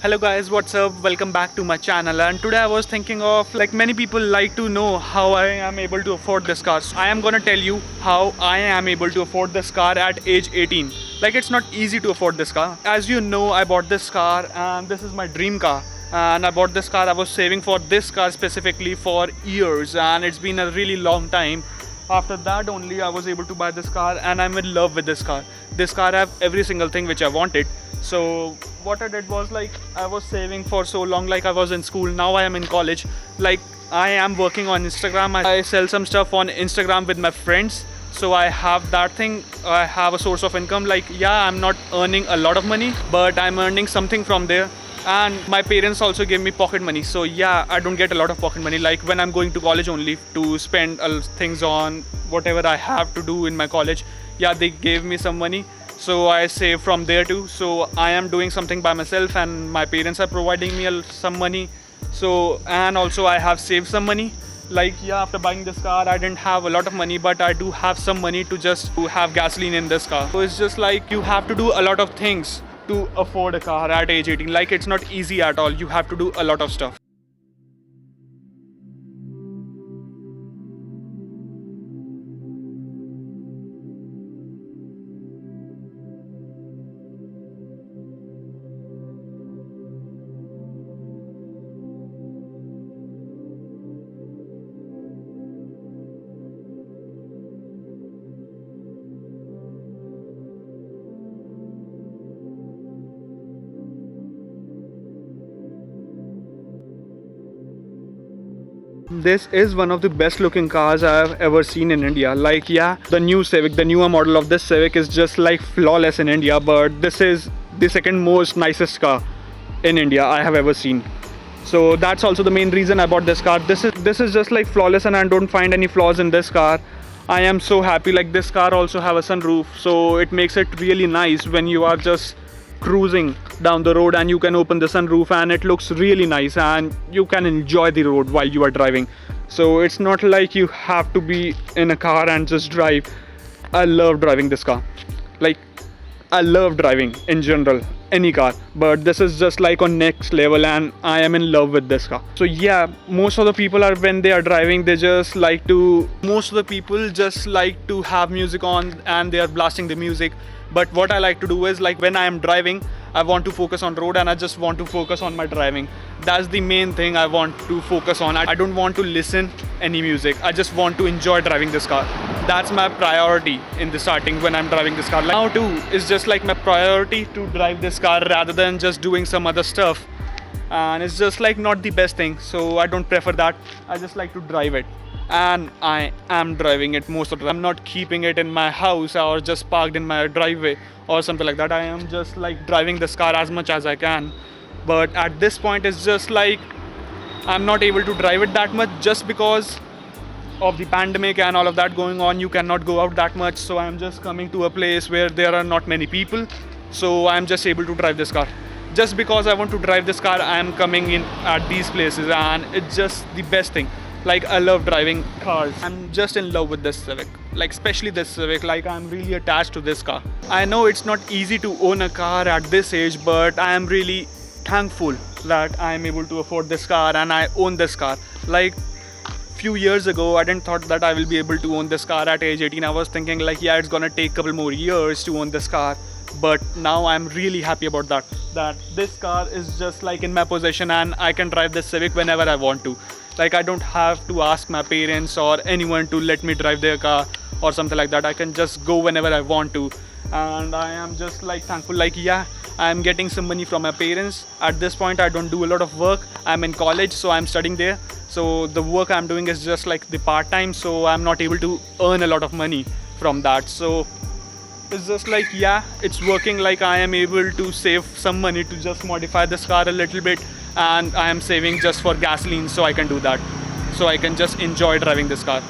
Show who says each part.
Speaker 1: Hello guys, what's up? Welcome back to my channel, and today I was thinking of, like, many people like to know how I am able to afford this car. So I am gonna tell you how I am able to afford this car at age 18. Like, it's not easy to afford this car. As you know, I bought this car and this is my dream car. And I bought this car, I was saving for this car specifically for years, and it's been a really long time. After that only I was able to buy this car, and I'm in love with this car. This car have every single thing which I wanted. So what I did was, like, I was saving for so long. Like, I was in school, now I am in college. Like, I am working on Instagram. I sell some stuff on Instagram with my friends, so I have that thing. I have a source of income. Like, yeah, I'm not earning a lot of money, but I'm earning something from there. And my parents also give me pocket money, so yeah, I don't get a lot of pocket money. Like, when I'm going to college only to spend things on whatever I have to do in my college, yeah, they gave me some money, so I save from there too. So I am doing something by myself, and my parents are providing me some money. So, and also I have saved some money. Like, yeah, after buying this car I didn't have a lot of money, but I do have some money to have gasoline in this car. So it's just like, you have to do a lot of things to afford a car at age 18. Like, it's not easy at all. You have to do a lot of stuff. This is one of the best looking cars I've ever seen in India. Like, yeah, the new Civic, the newer model of this Civic is just like flawless in India, but this is the second most nicest car in India I have ever seen. So that's also the main reason I bought this car. This is just like flawless, and I don't find any flaws in this car. I am so happy. Like, this car also have a sunroof, so it makes it really nice when you are just cruising down the road and you can open the sunroof, and it looks really nice, and you can enjoy the road while you are driving. So it's not like you have to be in a car and just drive. I love driving this car. Like, I love driving in general, any car, but this is just like on next level, and I am in love with this car. So yeah, most of the people are, when they are driving, most of the people just like to have music on and they are blasting the music. But what I like to do is, like, when I am driving, I want to focus on road and I just want to focus on my driving. That's the main thing I want to focus on. I don't want to listen any music. I just want to enjoy driving this car. That's my priority in the starting when I'm driving this car. Like, now too, it's just like my priority to drive this car rather than just doing some other stuff. And it's just like not the best thing, so I don't prefer that. I just like to drive it, and I am driving it most of the time. I'm not keeping it in my house or just parked in my driveway or something like that. I am just like driving this car as much as I can. But at this point, it's just like I'm not able to drive it that much just because of the pandemic and all of that going on. You cannot go out that much, so I'm just coming to a place where there are not many people, so I'm just able to drive this car. Just because I want to drive this car, I am coming in at these places, and it's just the best thing. Like, I love driving cars. I'm just in love with this Civic. Like, especially this Civic. Like, I'm really attached to this car. I know it's not easy to own a car at this age, but I am really thankful that I am able to afford this car and I own this car. Like, few years ago, I didn't thought that I will be able to own this car at age 18. I was thinking, like, yeah, it's gonna take a couple more years to own this car. But now I'm really happy about that this car is just like in my possession, and I can drive this Civic whenever I want to. Like, I don't have to ask my parents or anyone to let me drive their car or something like that. I can just go whenever I want to, and I am just like thankful. Like, yeah, I'm getting some money from my parents. At this point, I don't do a lot of work. I'm in college, so I'm studying there. So the work I'm doing is just like the part-time, so I'm not able to earn a lot of money from that. So it's just like, yeah, it's working. Like, I am able to save some money to just modify this car a little bit, and I am saving just for gasoline, so I can do that. So I can just enjoy driving this car.